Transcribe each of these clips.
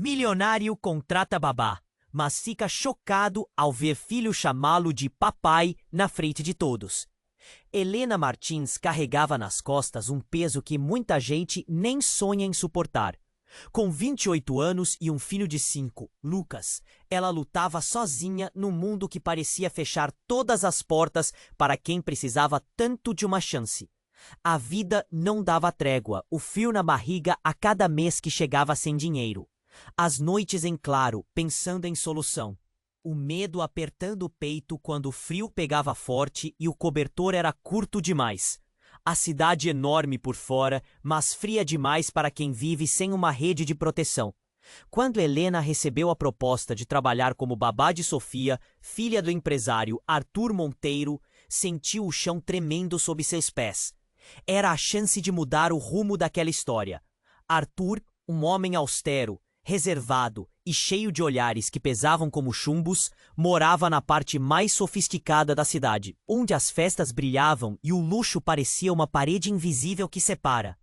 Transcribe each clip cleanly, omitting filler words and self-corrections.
Milionário contrata babá, mas fica chocado ao ver filho chamá-lo de papai na frente de todos. Helena Martins carregava nas costas um peso que muita gente nem sonha em suportar. Com 28 anos e um filho de 5, Lucas, ela lutava sozinha num mundo que parecia fechar todas as portas para quem precisava tanto de uma chance. A vida não dava trégua, o frio na barriga a cada mês que chegava sem dinheiro. As noites em claro, pensando em solução. O medo apertando o peito quando o frio pegava forte e o cobertor era curto demais. A cidade enorme por fora, mas fria demais para quem vive sem uma rede de proteção. Quando Helena recebeu a proposta de trabalhar como babá de Sofia, filha do empresário Arthur Monteiro, sentiu o chão tremendo sob seus pés. Era a chance de mudar o rumo daquela história. Arthur, um homem austero, reservado e cheio de olhares que pesavam como chumbos, morava na parte mais sofisticada da cidade, onde as festas brilhavam e o luxo parecia uma parede invisível que separa.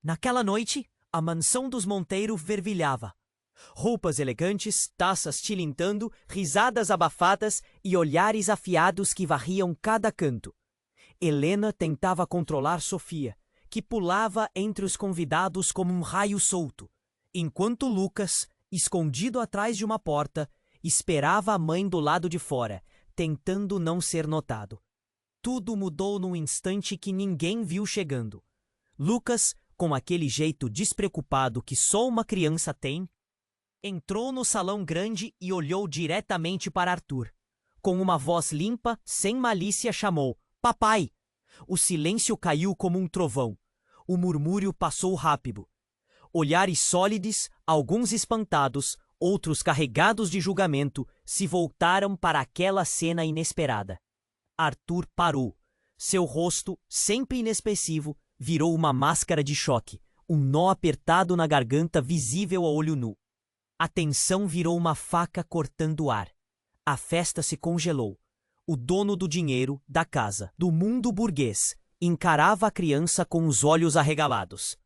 Naquela noite, a mansão dos Monteiro fervilhava. Roupas elegantes, taças tilintando, risadas abafadas e olhares afiados que varriam cada canto. Helena tentava controlar Sofia, que pulava entre os convidados como um raio solto, enquanto Lucas, escondido atrás de uma porta, esperava a mãe do lado de fora, tentando não ser notado. Tudo mudou num instante que ninguém viu chegando. Lucas, com aquele jeito despreocupado que só uma criança tem, entrou no salão grande e olhou diretamente para Arthur. Com uma voz limpa, sem malícia, chamou: "Papai!" O silêncio caiu como um trovão. O murmúrio passou rápido. Olhares sólidos, alguns espantados, outros carregados de julgamento, se voltaram para aquela cena inesperada. Arthur parou. Seu rosto, sempre inexpressivo, virou uma máscara de choque, um nó apertado na garganta visível a olho nu. A tensão virou uma faca cortando o ar. A festa se congelou. O dono do dinheiro, da casa, do mundo burguês, encarava a criança com os olhos arregalados.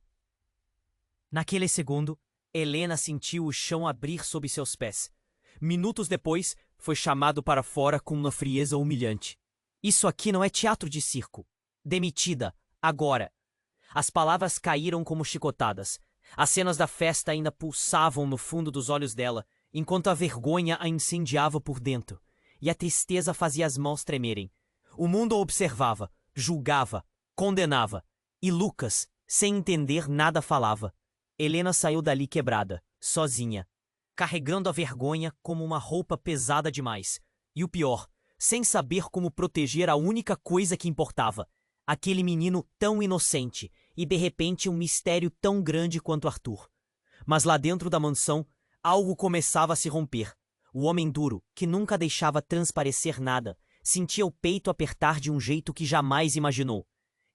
Naquele segundo, Helena sentiu o chão abrir sob seus pés. Minutos depois, foi chamado para fora com uma frieza humilhante. "Isso aqui não é teatro de circo. Demitida, agora." As palavras caíram como chicotadas. As cenas da festa ainda pulsavam no fundo dos olhos dela, enquanto a vergonha a incendiava por dentro, e a tristeza fazia as mãos tremerem. O mundo a observava, julgava, condenava, e Lucas, sem entender nada, falava. Helena saiu dali quebrada, sozinha, carregando a vergonha como uma roupa pesada demais. E o pior, sem saber como proteger a única coisa que importava. Aquele menino tão inocente e de repente um mistério tão grande quanto Arthur. Mas lá dentro da mansão, algo começava a se romper. O homem duro, que nunca deixava transparecer nada, sentia o peito apertar de um jeito que jamais imaginou.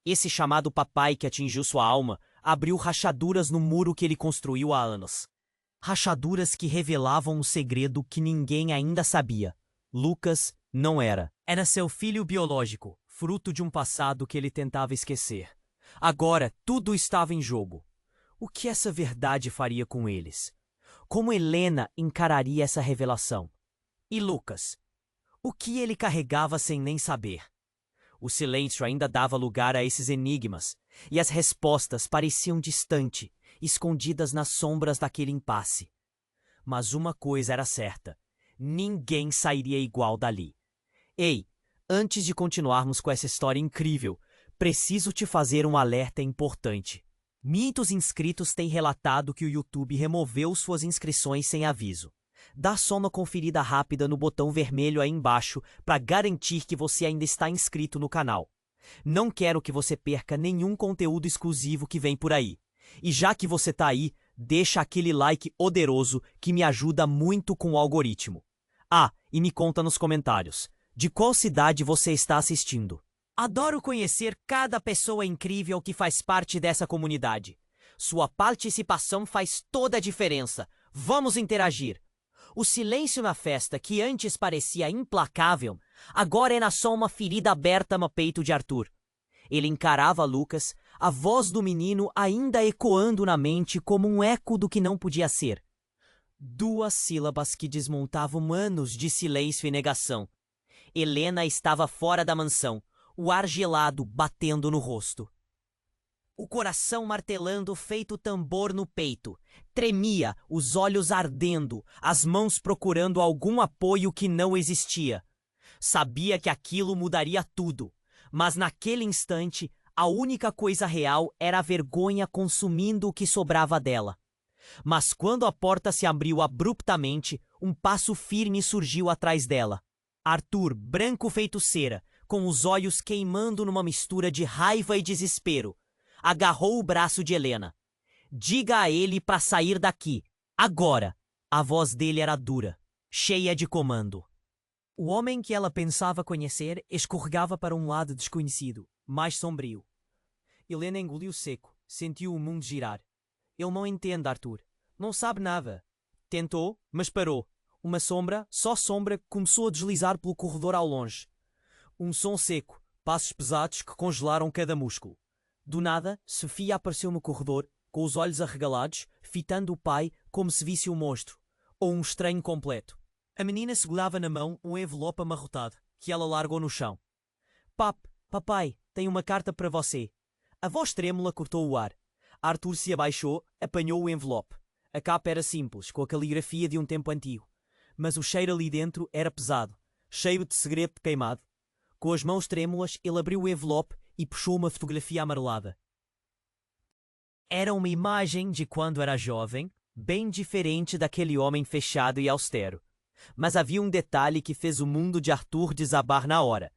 Esse chamado papai que atingiu sua alma abriu rachaduras no muro que ele construiu há anos. Rachaduras que revelavam um segredo que ninguém ainda sabia. Lucas não era. Era seu filho biológico, fruto de um passado que ele tentava esquecer. Agora tudo estava em jogo. O que essa verdade faria com eles? Como Helena encararia essa revelação? E Lucas? O que ele carregava sem nem saber? O silêncio ainda dava lugar a esses enigmas, e as respostas pareciam distantes, escondidas nas sombras daquele impasse. Mas uma coisa era certa: ninguém sairia igual dali. Ei, antes de continuarmos com essa história incrível, preciso te fazer um alerta importante. Muitos inscritos têm relatado que o YouTube removeu suas inscrições sem aviso. Dá só uma conferida rápida no botão vermelho aí embaixo para garantir que você ainda está inscrito no canal. Não quero que você perca nenhum conteúdo exclusivo que vem por aí. E já que você tá aí, deixa aquele like poderoso que me ajuda muito com o algoritmo. Ah, e me conta nos comentários, de qual cidade você está assistindo? Adoro conhecer cada pessoa incrível que faz parte dessa comunidade. Sua participação faz toda a diferença. Vamos interagir. O silêncio na festa, que antes parecia implacável, agora era só uma ferida aberta no peito de Arthur. Ele encarava Lucas, a voz do menino ainda ecoando na mente como um eco do que não podia ser. Duas sílabas que desmontavam anos de silêncio e negação. Helena estava fora da mansão, o ar gelado batendo no rosto. O coração martelando feito tambor no peito. Tremia, os olhos ardendo, as mãos procurando algum apoio que não existia. Sabia que aquilo mudaria tudo, mas naquele instante a única coisa real era a vergonha consumindo o que sobrava dela. Mas quando a porta se abriu abruptamente, um passo firme surgiu atrás dela. Arthur, branco feito cera, com os olhos queimando numa mistura de raiva e desespero, agarrou o braço de Helena. Diga a ele para sair daqui, agora. A voz dele era dura, cheia de comando. O homem que ela pensava conhecer escorregava para um lado desconhecido, mais sombrio. Helena engoliu seco, sentiu o mundo girar. Ele não entende, Arthur. Não sabe nada. Tentou, mas parou. Uma sombra, só sombra, começou a deslizar pelo corredor ao longe. Um som seco, passos pesados que congelaram cada músculo. Do nada, Sofia apareceu no corredor, com os olhos arregalados, fitando o pai como se visse um monstro, ou um estranho completo. A menina segurava na mão um envelope amarrotado, que ela largou no chão. Papai, tenho uma carta para você. A voz trêmula cortou o ar. Arthur se abaixou, apanhou o envelope. A capa era simples, com a caligrafia de um tempo antigo. Mas o cheiro ali dentro era pesado, cheio de segredo queimado. Com as mãos trêmulas, ele abriu o envelope e puxou uma fotografia amarelada. Era uma imagem de quando era jovem, bem diferente daquele homem fechado e austero. Mas havia um detalhe que fez o mundo de Arthur desabar na hora.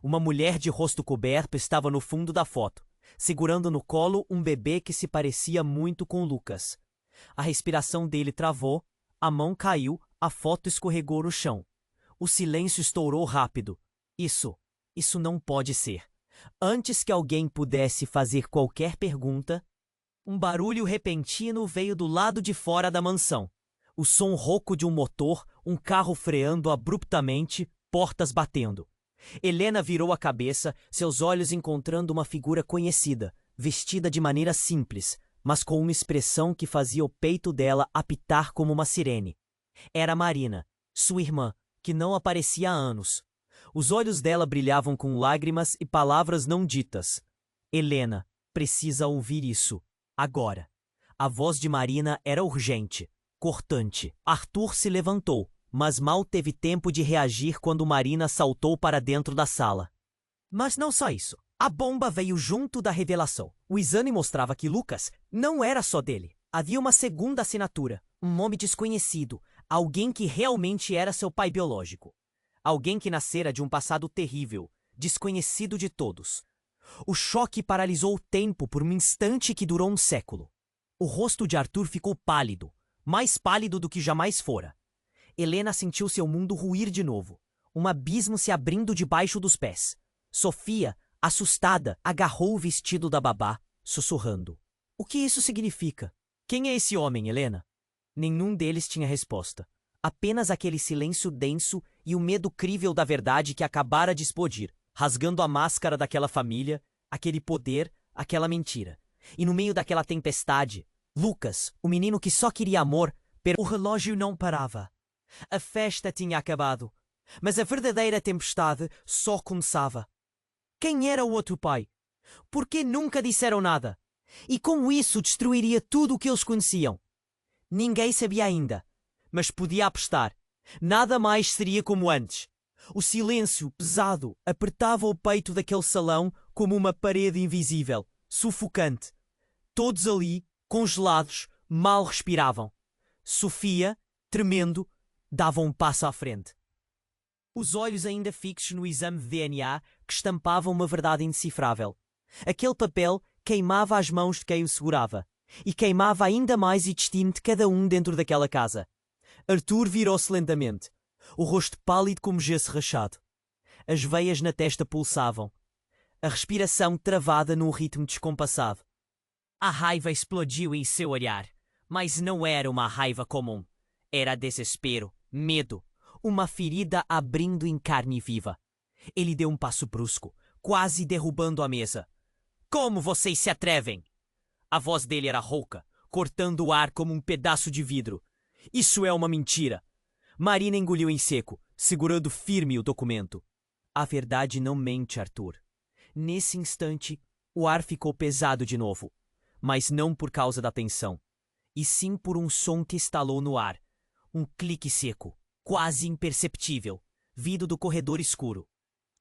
Uma mulher de rosto coberto estava no fundo da foto, segurando no colo um bebê que se parecia muito com Lucas. A respiração dele travou, a mão caiu, a foto escorregou no chão. O silêncio estourou rápido. Isso não pode ser. Antes que alguém pudesse fazer qualquer pergunta, um barulho repentino veio do lado de fora da mansão. O som rouco de um motor, um carro freando abruptamente, portas batendo. Helena virou a cabeça, seus olhos encontrando uma figura conhecida, vestida de maneira simples, mas com uma expressão que fazia o peito dela apitar como uma sirene. Era Marina, sua irmã, que não aparecia há anos. Os olhos dela brilhavam com lágrimas e palavras não ditas. Helena precisa ouvir isso, agora. A voz de Marina era urgente, cortante. Arthur se levantou, mas mal teve tempo de reagir quando Marina saltou para dentro da sala. Mas não só isso. A bomba veio junto da revelação. O exame mostrava que Lucas não era só dele. Havia uma segunda assinatura, um nome desconhecido, alguém que realmente era seu pai biológico. Alguém que nascera de um passado terrível, desconhecido de todos. O choque paralisou o tempo por um instante que durou um século. O rosto de Arthur ficou pálido, mais pálido do que jamais fora. Helena sentiu seu mundo ruir de novo, um abismo se abrindo debaixo dos pés. Sofia, assustada, agarrou o vestido da babá, sussurrando. O que isso significa? Quem é esse homem, Helena? Nenhum deles tinha resposta. Apenas aquele silêncio denso e o medo crível da verdade que acabara de explodir, rasgando a máscara daquela família, aquele poder, aquela mentira. E no meio daquela tempestade, Lucas, o menino que só queria amor, o relógio não parava. A festa tinha acabado, mas a verdadeira tempestade só começava. Quem era o outro pai? Por que nunca disseram nada? E como isso destruiria tudo o que eles conheciam? Ninguém sabia ainda, mas podia apostar. Nada mais seria como antes. O silêncio pesado apertava o peito daquele salão como uma parede invisível, sufocante. Todos ali, congelados, mal respiravam. Sofia, tremendo, dava um passo à frente. Os olhos ainda fixos no exame de DNA que estampava uma verdade indecifrável. Aquele papel queimava as mãos de quem o segurava, e queimava ainda mais o destino de cada um dentro daquela casa. Arthur virou-se lentamente, o rosto pálido como gesso rachado. As veias na testa pulsavam, a respiração travada num ritmo descompassado. A raiva explodiu em seu olhar, mas não era uma raiva comum. Era desespero, medo, uma ferida abrindo em carne viva. Ele deu um passo brusco, quase derrubando a mesa. Como vocês se atrevem? A voz dele era rouca, cortando o ar como um pedaço de vidro. Isso é uma mentira! Marina engoliu em seco, segurando firme o documento. A verdade não mente, Arthur. Nesse instante, o ar ficou pesado de novo, mas não por causa da tensão, e sim por um som que estalou no ar. Um clique seco, quase imperceptível, vindo do corredor escuro.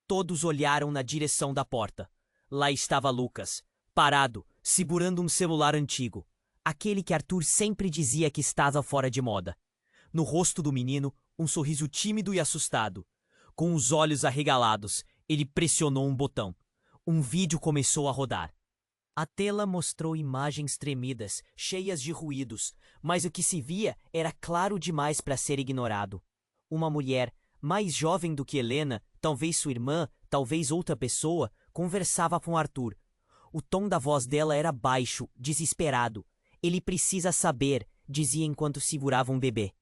Todos olharam na direção da porta. Lá estava Lucas, parado, segurando um celular antigo, aquele que Arthur sempre dizia que estava fora de moda. No rosto do menino, um sorriso tímido e assustado. Com os olhos arregalados, ele pressionou um botão. Um vídeo começou a rodar. A tela mostrou imagens tremidas, cheias de ruídos, mas o que se via era claro demais para ser ignorado. Uma mulher, mais jovem do que Helena, talvez sua irmã, talvez outra pessoa, conversava com Arthur. O tom da voz dela era baixo, desesperado. Ele precisa saber, dizia enquanto segurava um bebê.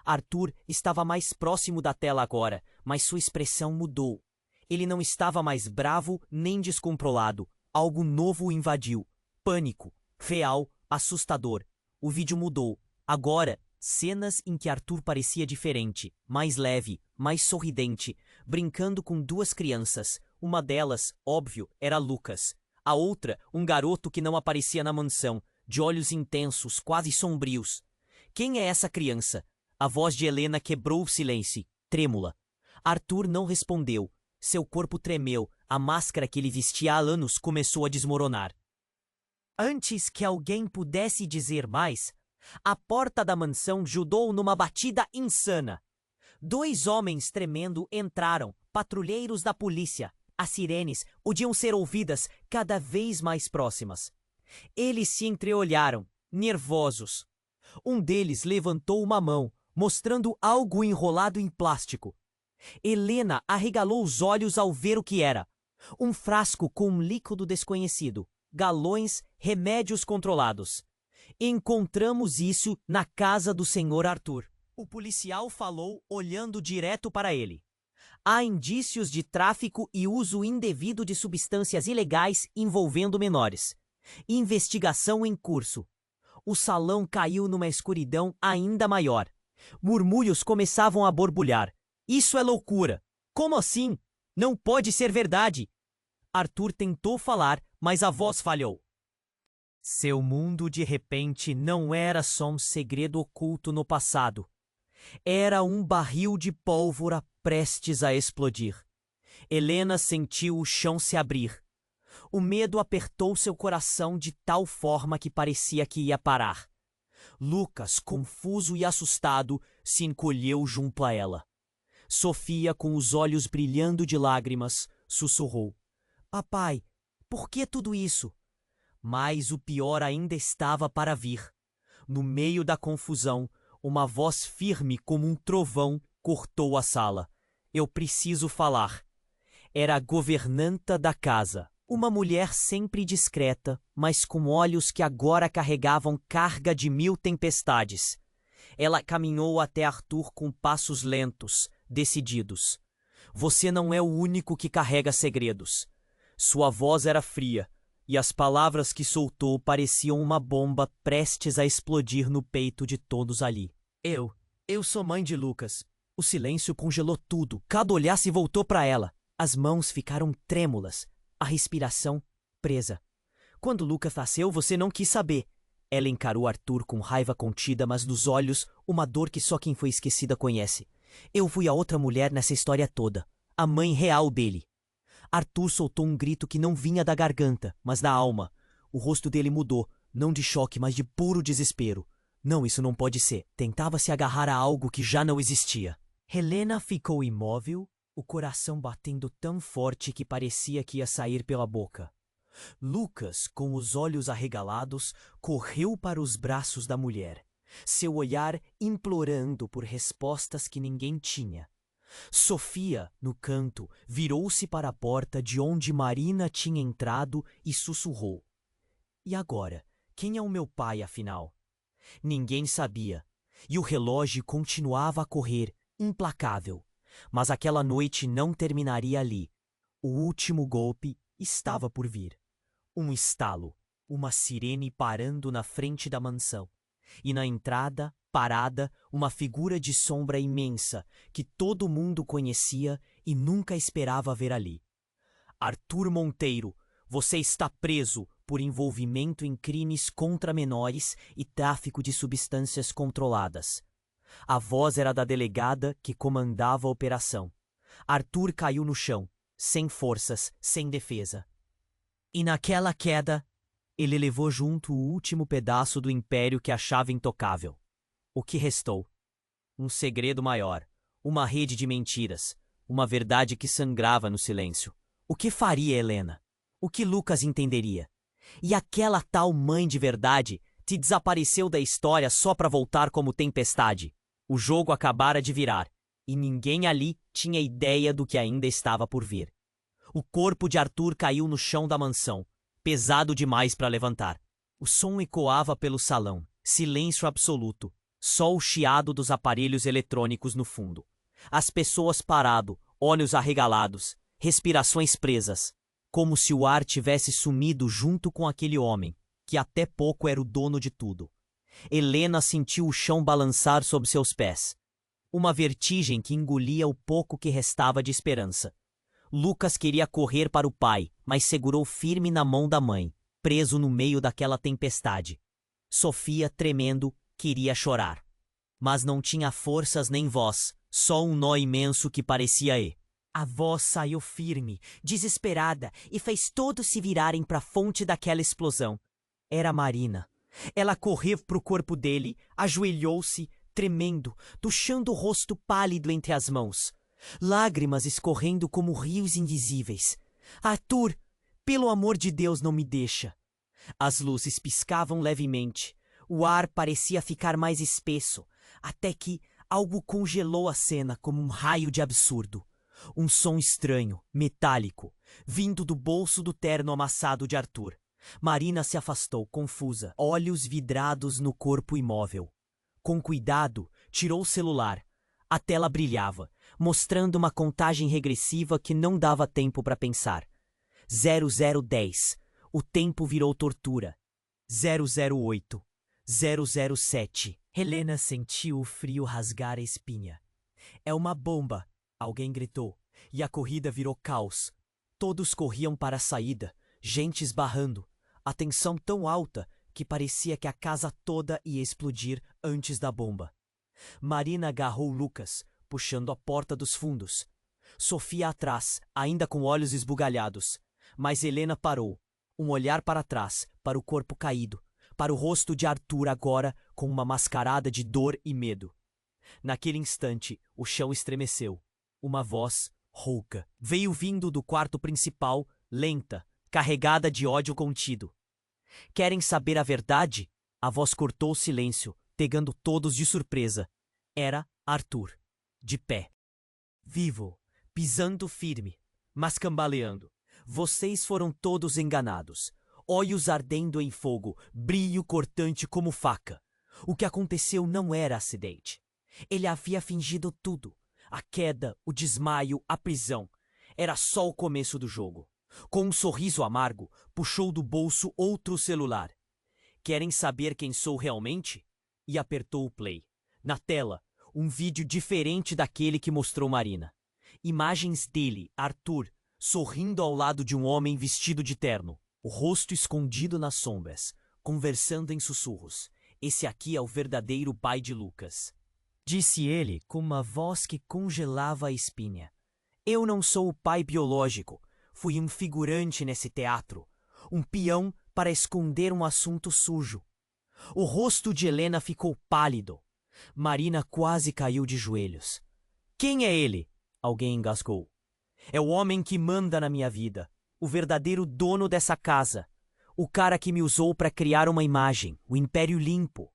Arthur estava mais próximo da tela agora, mas sua expressão mudou. Ele não estava mais bravo nem descontrolado. Algo novo o invadiu. Pânico. Real, assustador. O vídeo mudou. Agora, cenas em que Arthur parecia diferente, mais leve, mais sorridente, brincando com duas crianças. Uma delas, óbvio, era Lucas. A outra, um garoto que não aparecia na mansão, de olhos intensos, quase sombrios. Quem é essa criança? A voz de Helena quebrou o silêncio, trêmula. Arthur não respondeu. Seu corpo tremeu, a máscara que ele vestia há anos começou a desmoronar. Antes que alguém pudesse dizer mais, a porta da mansão judou numa batida insana. 2 homens tremendo entraram, patrulheiros da polícia. As sirenes podiam ser ouvidas cada vez mais próximas. Eles se entreolharam, nervosos. Um deles levantou uma mão, mostrando algo enrolado em plástico. Helena arregalou os olhos ao ver o que era. Um frasco com um líquido desconhecido. Galões, remédios controlados. Encontramos isso na casa do Sr. Arthur. O policial falou, olhando direto para ele. Há indícios de tráfico e uso indevido de substâncias ilegais envolvendo menores. Investigação em curso. O salão caiu numa escuridão ainda maior. Murmúrios começavam a borbulhar. Isso é loucura! Como assim? Não pode ser verdade! Arthur tentou falar, mas a voz falhou. Seu mundo de repente não era só um segredo oculto no passado. Era um barril de pólvora prestes a explodir. Helena sentiu o chão se abrir. O medo apertou seu coração de tal forma que parecia que ia parar. Lucas, confuso e assustado, se encolheu junto a ela. Sofia, com os olhos brilhando de lágrimas, sussurrou. Papai, por que tudo isso? Mas o pior ainda estava para vir. No meio da confusão, uma voz firme como um trovão cortou a sala. Eu preciso falar. Era a governanta da casa. Uma mulher sempre discreta, mas com olhos que agora carregavam carga de 1000 tempestades. Ela caminhou até Arthur com passos lentos, decididos. Você não é o único que carrega segredos. Sua voz era fria, e as palavras que soltou pareciam uma bomba prestes a explodir no peito de todos ali. Eu sou mãe de Lucas. O silêncio congelou tudo. Cada olhar se voltou para ela. As mãos ficaram trêmulas, a respiração presa. Quando Lucas nasceu, você não quis saber. Ela encarou Arthur com raiva contida, mas nos olhos, uma dor que só quem foi esquecida conhece. Eu fui a outra mulher nessa história toda, a mãe real dele. Arthur soltou um grito que não vinha da garganta, mas da alma. O rosto dele mudou, não de choque, mas de puro desespero. Não, isso não pode ser. Tentava se agarrar a algo que já não existia. Helena ficou imóvel, o coração batendo tão forte que parecia que ia sair pela boca. Lucas, com os olhos arregalados, correu para os braços da mulher, seu olhar implorando por respostas que ninguém tinha. Sofia, no canto, virou-se para a porta de onde Marina tinha entrado e sussurrou. E agora, quem é o meu pai, afinal? Ninguém sabia, e o relógio continuava a correr, implacável. Mas aquela noite não terminaria ali. O último golpe estava por vir. Um estalo, uma sirene parando na frente da mansão. E na entrada, Parada, uma figura de sombra imensa que todo mundo conhecia e nunca esperava ver ali. Arthur Monteiro, você está preso por envolvimento em crimes contra menores e tráfico de substâncias controladas. A voz era da delegada que comandava a operação. Arthur caiu no chão, sem forças, sem defesa. E naquela queda, ele levou junto o último pedaço do império que achava intocável. O que restou? Um segredo maior, uma rede de mentiras, uma verdade que sangrava no silêncio. O que faria Helena? O que Lucas entenderia? E aquela tal mãe de verdade te desapareceu da história só para voltar como tempestade. O jogo acabara de virar, e ninguém ali tinha ideia do que ainda estava por vir. O corpo de Arthur caiu no chão da mansão, pesado demais para levantar. O som ecoava pelo salão, silêncio absoluto, só o chiado dos aparelhos eletrônicos no fundo. As pessoas parado, olhos arregalados, respirações presas, como se o ar tivesse sumido junto com aquele homem, que até pouco era o dono de tudo. Helena sentiu o chão balançar sob seus pés. Uma vertigem que engolia o pouco que restava de esperança. Lucas queria correr para o pai, mas segurou firme na mão da mãe, preso no meio daquela tempestade. Sofia, tremendo, queria chorar. Mas não tinha forças nem voz, só um nó imenso que parecia A voz saiu firme, desesperada, e fez todos se virarem para a fonte daquela explosão. Era Marina. Ela correu para o corpo dele, ajoelhou-se, tremendo, tuchando o rosto pálido entre as mãos. Lágrimas escorrendo como rios indizíveis. Arthur, pelo amor de Deus, não me deixa. As luzes piscavam levemente. O ar parecia ficar mais espesso, até que algo congelou a cena como um raio de absurdo. Um som estranho, metálico, vindo do bolso do terno amassado de Arthur. Marina se afastou, confusa, olhos vidrados no corpo imóvel. Com cuidado, tirou o celular. A tela brilhava, mostrando uma contagem regressiva que não dava tempo para pensar. 0010. O tempo virou tortura. 008. 007. Helena sentiu o frio rasgar a espinha. É uma bomba, alguém gritou, e a corrida virou caos. Todos corriam para a saída, gente esbarrando, a tensão tão alta que parecia que a casa toda ia explodir antes da bomba. Marina agarrou Lucas, puxando a porta dos fundos. Sofia atrás, ainda com olhos esbugalhados. Mas Helena parou, um olhar para trás, para o corpo caído, para o rosto de Arthur agora com uma mascarada de dor e medo. Naquele instante, o chão estremeceu. Uma voz, rouca, veio vindo do quarto principal, lenta, carregada de ódio contido. Querem saber a verdade? A voz cortou o silêncio, pegando todos de surpresa. Era Arthur, de pé. Vivo, pisando firme, mas cambaleando. Vocês foram todos enganados. Olhos ardendo em fogo, brilho cortante como faca. O que aconteceu não era acidente. Ele havia fingido tudo. A queda, o desmaio, a prisão. Era só o começo do jogo. Com um sorriso amargo, puxou do bolso outro celular. Querem saber quem sou realmente? E apertou o play. Na tela, um vídeo diferente daquele que mostrou Marina. Imagens dele, Arthur, sorrindo ao lado de um homem vestido de terno, o rosto escondido nas sombras, conversando em sussurros. Esse aqui é o verdadeiro pai de Lucas. Disse ele com uma voz que congelava a espinha. Eu não sou o pai biológico. Fui um figurante nesse teatro. Um peão para esconder um assunto sujo. O rosto de Helena ficou pálido. Marina quase caiu de joelhos. Quem é ele? Alguém engasgou. É o homem que manda na minha vida. O verdadeiro dono dessa casa. O cara que me usou para criar uma imagem. O Império Limpo.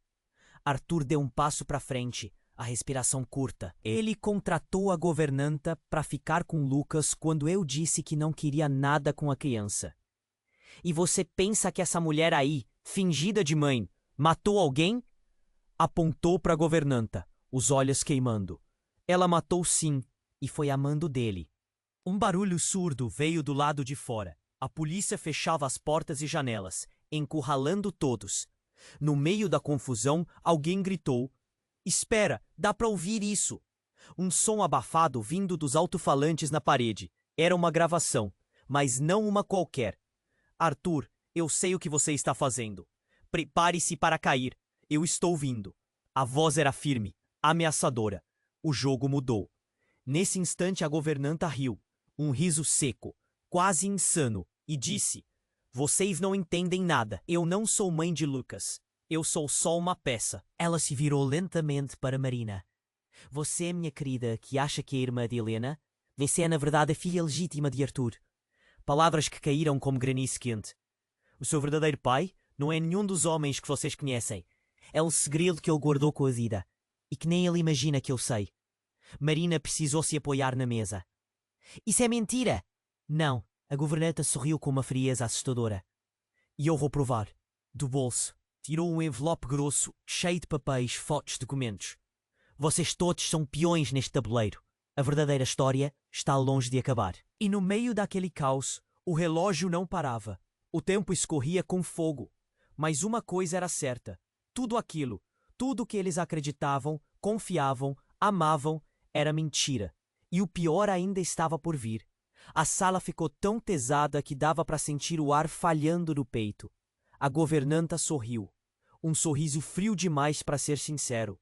Arthur deu um passo para frente. A respiração curta. Ele contratou a governanta para ficar com Lucas quando eu disse que não queria nada com a criança. E você pensa que essa mulher aí, fingida de mãe, matou alguém? Apontou para a governanta, os olhos queimando. Ela matou sim, e foi amando dele. Um barulho surdo veio do lado de fora. A polícia fechava as portas e janelas, encurralando todos. No meio da confusão, alguém gritou: Espera, dá pra ouvir isso. Um som abafado vindo dos alto-falantes na parede. Era uma gravação, mas não uma qualquer. Arthur, eu sei o que você está fazendo. Prepare-se para cair. Eu estou vindo. A voz era firme, ameaçadora. O jogo mudou. Nesse instante a governanta riu, um riso seco, quase insano, e disse: Vocês não entendem nada. Eu não sou mãe de Lucas. Eu sou só uma peça. Ela se virou lentamente para Marina. Você, minha querida, que acha que é irmã de Helena, você é na verdade a filha legítima de Arthur. Palavras que caíram como granizo quente. O seu verdadeiro pai não é nenhum dos homens que vocês conhecem. É um segredo que ele guardou com a vida. E que nem ele imagina que eu sei. Marina precisou se apoiar na mesa. Isso é mentira! Não, a governanta sorriu com uma frieza assustadora. E eu vou provar. Do bolso, tirou um envelope grosso, cheio de papéis, fotos, documentos. Vocês todos são peões neste tabuleiro. A verdadeira história está longe de acabar. E no meio daquele caos, o relógio não parava. O tempo escorria com fogo. Mas uma coisa era certa. Tudo aquilo, tudo que eles acreditavam, confiavam, amavam, era mentira. E o pior ainda estava por vir. A sala ficou tão pesada que dava para sentir o ar falhando no peito. A governanta sorriu. Um sorriso frio demais para ser sincero.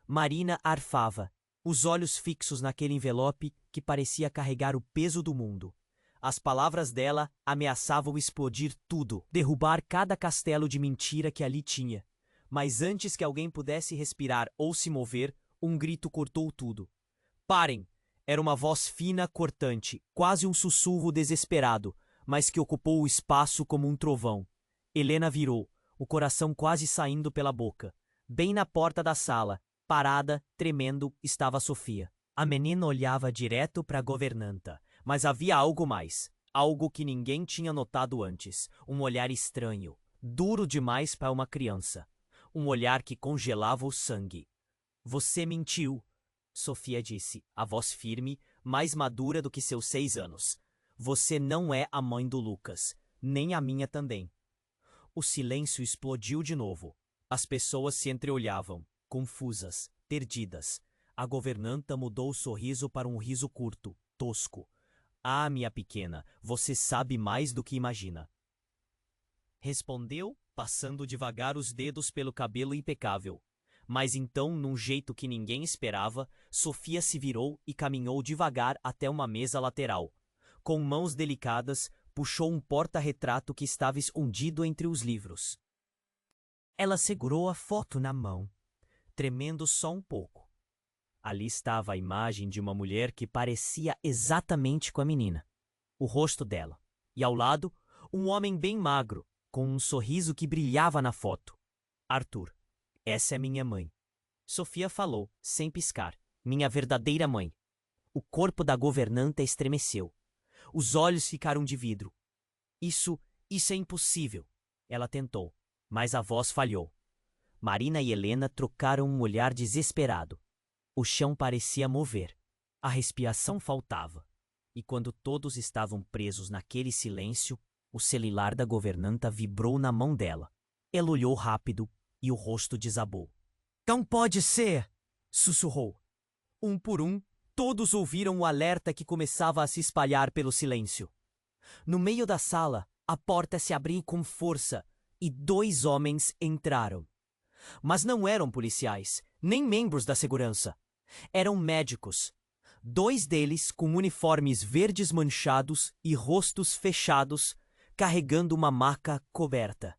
Marina arfava, os olhos fixos naquele envelope que parecia carregar o peso do mundo. As palavras dela ameaçavam explodir tudo, derrubar cada castelo de mentira que ali tinha. Mas antes que alguém pudesse respirar ou se mover, um grito cortou tudo. Parem! Era uma voz fina, cortante, quase um sussurro desesperado, mas que ocupou o espaço como um trovão. Helena virou, o coração quase saindo pela boca. Bem na porta da sala, parada, tremendo, estava Sofia. A menina olhava direto para a governanta, mas havia algo mais, algo que ninguém tinha notado antes, um olhar estranho, duro demais para uma criança, um olhar que congelava o sangue. Você mentiu, Sofia disse, a voz firme, mais madura do que seus 6 anos. Você não é a mãe do Lucas, nem a minha também. O silêncio explodiu de novo. As pessoas se entreolhavam, confusas, perdidas. A governanta mudou o sorriso para um riso curto, tosco. Ah, minha pequena, você sabe mais do que imagina. Respondeu, passando devagar os dedos pelo cabelo impecável. Mas então, num jeito que ninguém esperava, Sofia se virou e caminhou devagar até uma mesa lateral. Com mãos delicadas, puxou um porta-retrato que estava escondido entre os livros. Ela segurou a foto na mão, tremendo só um pouco. Ali estava a imagem de uma mulher que parecia exatamente com a menina, o rosto dela, e ao lado, um homem bem magro, com um sorriso que brilhava na foto. Arthur. Essa é minha mãe. Sofia falou, sem piscar. Minha verdadeira mãe. O corpo da governanta estremeceu. Os olhos ficaram de vidro. Isso é impossível. Ela tentou, mas a voz falhou. Marina e Helena trocaram um olhar desesperado. O chão parecia mover. A respiração faltava. E quando todos estavam presos naquele silêncio, o celular da governanta vibrou na mão dela. Ela olhou rápido e o rosto desabou. Não pode ser! Sussurrou. Um por um, todos ouviram o alerta que começava a se espalhar pelo silêncio. No meio da sala, a porta se abriu com força e 2 homens entraram. Mas não eram policiais, nem membros da segurança. Eram médicos. 2 deles com uniformes verdes manchados e rostos fechados, carregando uma maca coberta.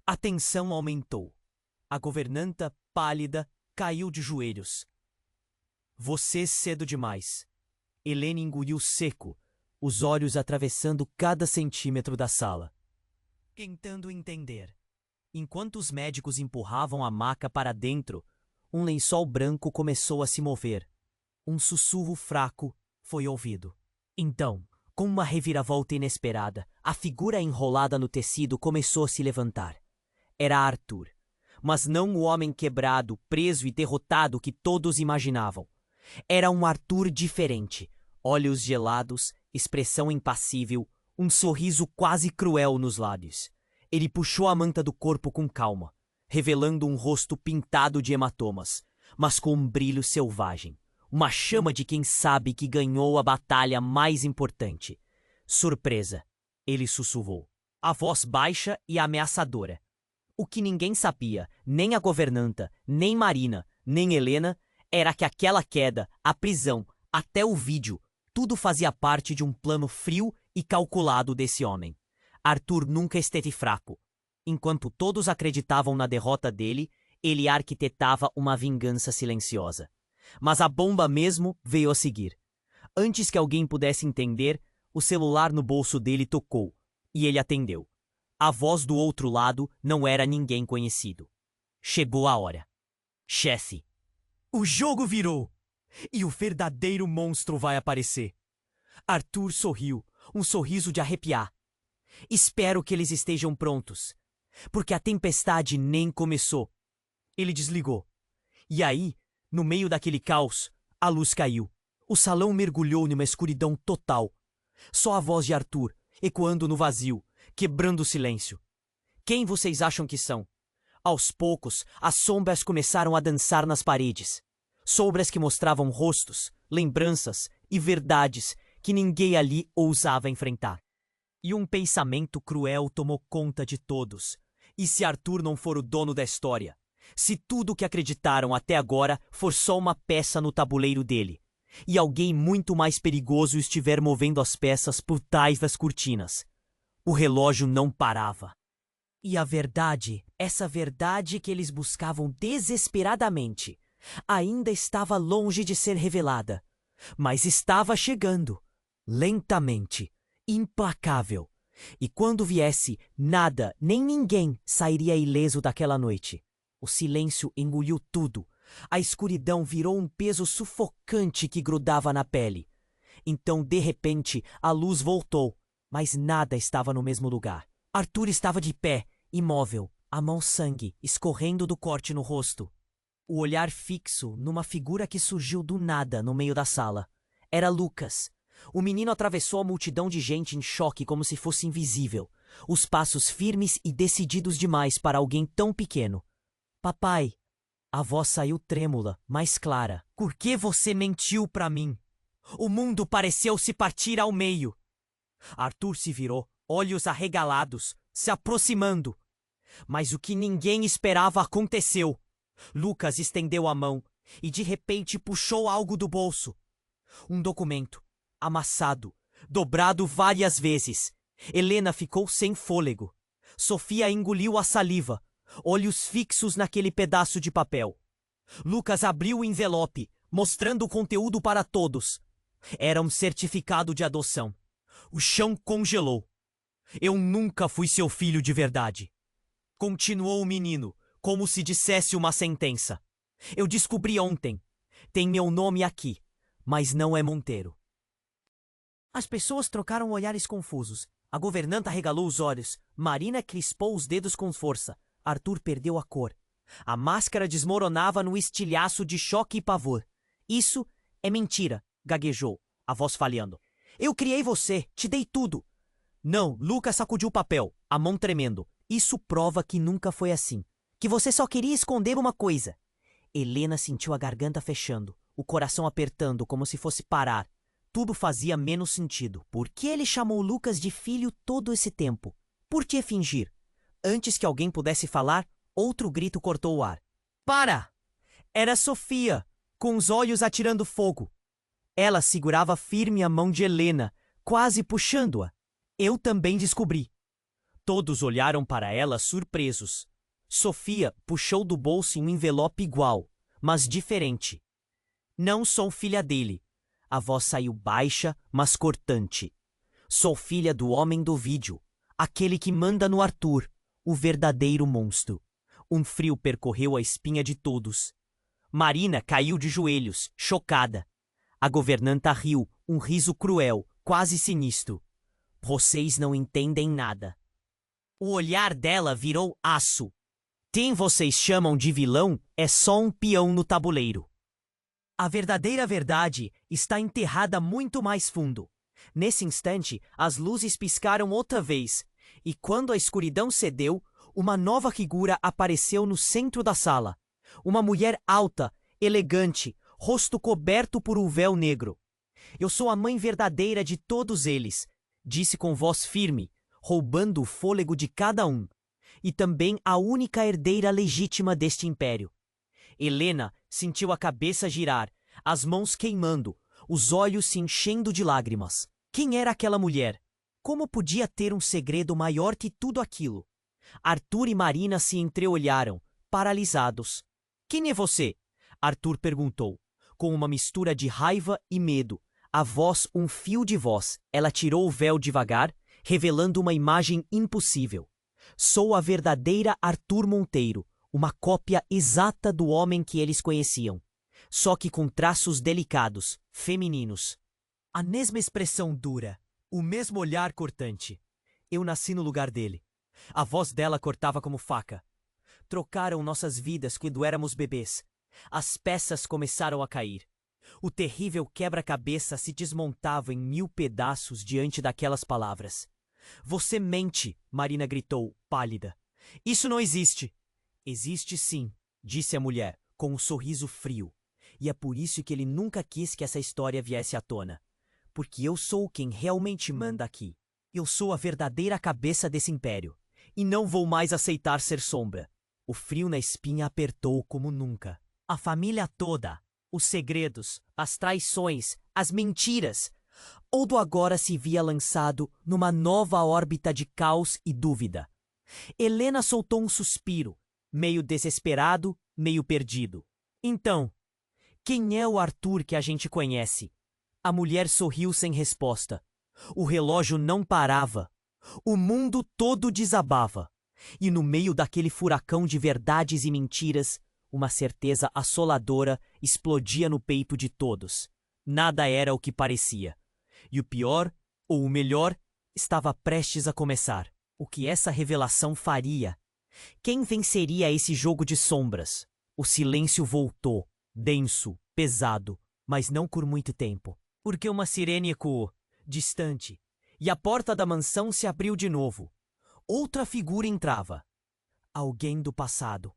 A tensão aumentou. A governanta, pálida, caiu de joelhos. Você cedo demais. Helena engoliu seco, os olhos atravessando cada centímetro da sala. Tentando entender. Enquanto os médicos empurravam a maca para dentro, um lençol branco começou a se mover. Um sussurro fraco foi ouvido. Então, com uma reviravolta inesperada, a figura enrolada no tecido começou a se levantar. Era Arthur, mas não o homem quebrado, preso e derrotado que todos imaginavam. Era um Arthur diferente, olhos gelados, expressão impassível, um sorriso quase cruel nos lábios. Ele puxou a manta do corpo com calma, revelando um rosto pintado de hematomas, mas com um brilho selvagem. Uma chama de quem sabe que ganhou a batalha mais importante. Surpresa, ele sussurrou. A voz baixa e ameaçadora. O que ninguém sabia, nem a governanta, nem Marina, nem Helena, era que aquela queda, a prisão, até o vídeo, tudo fazia parte de um plano frio e calculado desse homem. Arthur nunca esteve fraco. Enquanto todos acreditavam na derrota dele, ele arquitetava uma vingança silenciosa. Mas a bomba mesmo veio a seguir. Antes que alguém pudesse entender, o celular no bolso dele tocou, e ele atendeu. A voz do outro lado não era ninguém conhecido. Chegou a hora. Chefe, o jogo virou, e o verdadeiro monstro vai aparecer. Arthur sorriu, um sorriso de arrepiar. Espero que eles estejam prontos, porque a tempestade nem começou. Ele desligou. E aí, no meio daquele caos, a luz caiu. O salão mergulhou numa escuridão total. Só a voz de Arthur, ecoando no vazio, quebrando o silêncio. Quem vocês acham que são? Aos poucos, as sombras começaram a dançar nas paredes. Sombras que mostravam rostos, lembranças e verdades que ninguém ali ousava enfrentar. E um pensamento cruel tomou conta de todos. E se Arthur não for o dono da história? Se tudo o que acreditaram até agora for só uma peça no tabuleiro dele, e alguém muito mais perigoso estiver movendo as peças por trás das cortinas? O relógio não parava. E a verdade, essa verdade que eles buscavam desesperadamente, ainda estava longe de ser revelada, mas estava chegando, lentamente, implacável. E quando viesse, nada, nem ninguém sairia ileso daquela noite. O silêncio engoliu tudo. A escuridão virou um peso sufocante que grudava na pele. Então, de repente, a luz voltou, mas nada estava no mesmo lugar. Arthur estava de pé, imóvel, a mão sangue escorrendo do corte no rosto. O olhar fixo numa figura que surgiu do nada no meio da sala. Era Lucas. O menino atravessou a multidão de gente em choque como se fosse invisível. Os passos firmes e decididos demais para alguém tão pequeno. Papai. A voz saiu trêmula, mais clara. Por que você mentiu para mim? O mundo pareceu se partir ao meio. Arthur se virou, olhos arregalados, se aproximando. Mas o que ninguém esperava aconteceu. Lucas estendeu a mão e de repente puxou algo do bolso. Um documento, amassado, dobrado várias vezes. Helena ficou sem fôlego. Sofia engoliu a saliva, olhos fixos naquele pedaço de papel. Lucas abriu o envelope, mostrando o conteúdo para todos. Era um certificado de adoção. O chão congelou. Eu nunca fui seu filho de verdade. Continuou o menino, como se dissesse uma sentença. Eu descobri ontem. Tem meu nome aqui, mas não é Monteiro. As pessoas trocaram olhares confusos. A governanta arregalou os olhos. Marina crispou os dedos com força. Arthur perdeu a cor. A máscara desmoronava no estilhaço de choque e pavor. Isso é mentira, gaguejou, a voz falhando. Eu criei você, te dei tudo. Não, Lucas sacudiu o papel, a mão tremendo. Isso prova que nunca foi assim. Que você só queria esconder uma coisa. Helena sentiu a garganta fechando, o coração apertando como se fosse parar. Tudo fazia menos sentido. Por que ele chamou Lucas de filho todo esse tempo? Por que fingir? Antes que alguém pudesse falar, outro grito cortou o ar. Para! Era Sofia, com os olhos atirando fogo. Ela segurava firme a mão de Helena, quase puxando-a. Eu também descobri. Todos olharam para ela surpresos. Sofia puxou do bolso um envelope igual, mas diferente. Não sou filha dele. A voz saiu baixa, mas cortante. Sou filha do homem do vídeo, aquele que manda no Arthur, o verdadeiro monstro. Um frio percorreu a espinha de todos. Marina caiu de joelhos, chocada. A governanta riu, um riso cruel, quase sinistro. Vocês não entendem nada. O olhar dela virou aço. Quem vocês chamam de vilão é só um peão no tabuleiro. A verdadeira verdade está enterrada muito mais fundo. Nesse instante, as luzes piscaram outra vez, e quando a escuridão cedeu, uma nova figura apareceu no centro da sala. Uma mulher alta, elegante, rosto coberto por um véu negro. Eu sou a mãe verdadeira de todos eles, disse com voz firme, roubando o fôlego de cada um, e também a única herdeira legítima deste império. Helena sentiu a cabeça girar, as mãos queimando, os olhos se enchendo de lágrimas. Quem era aquela mulher? Como podia ter um segredo maior que tudo aquilo? Arthur e Marina se entreolharam, paralisados. Quem é você? Arthur perguntou, com uma mistura de raiva e medo, a voz um fio de voz. Ela tirou o véu devagar, revelando uma imagem impossível. Sou a verdadeira Arthur Monteiro, uma cópia exata do homem que eles conheciam, só que com traços delicados, femininos. A mesma expressão dura, o mesmo olhar cortante. Eu nasci no lugar dele. A voz dela cortava como faca. Trocaram nossas vidas quando éramos bebês. As peças começaram a cair. O terrível quebra-cabeça se desmontava em 1000 pedaços diante daquelas palavras. Você mente, Marina gritou, pálida. Isso não existe. Existe sim, disse a mulher, com um sorriso frio. E é por isso que ele nunca quis que essa história viesse à tona. Porque eu sou quem realmente manda aqui. Eu sou a verdadeira cabeça desse império. E não vou mais aceitar ser sombra. O frio na espinha apertou como nunca. A família toda, os segredos, as traições, as mentiras. Odo agora se via lançado numa nova órbita de caos e dúvida. Helena soltou um suspiro, meio desesperado, meio perdido. Então, quem é o Arthur que a gente conhece? A mulher sorriu sem resposta. O relógio não parava. O mundo todo desabava. E no meio daquele furacão de verdades e mentiras, uma certeza assoladora explodia no peito de todos. Nada era o que parecia. E o pior, ou o melhor, estava prestes a começar. O que essa revelação faria? Quem venceria esse jogo de sombras? O silêncio voltou, denso, pesado, mas não por muito tempo. Porque uma sirene ecoou, distante, e a porta da mansão se abriu de novo. Outra figura entrava. Alguém do passado.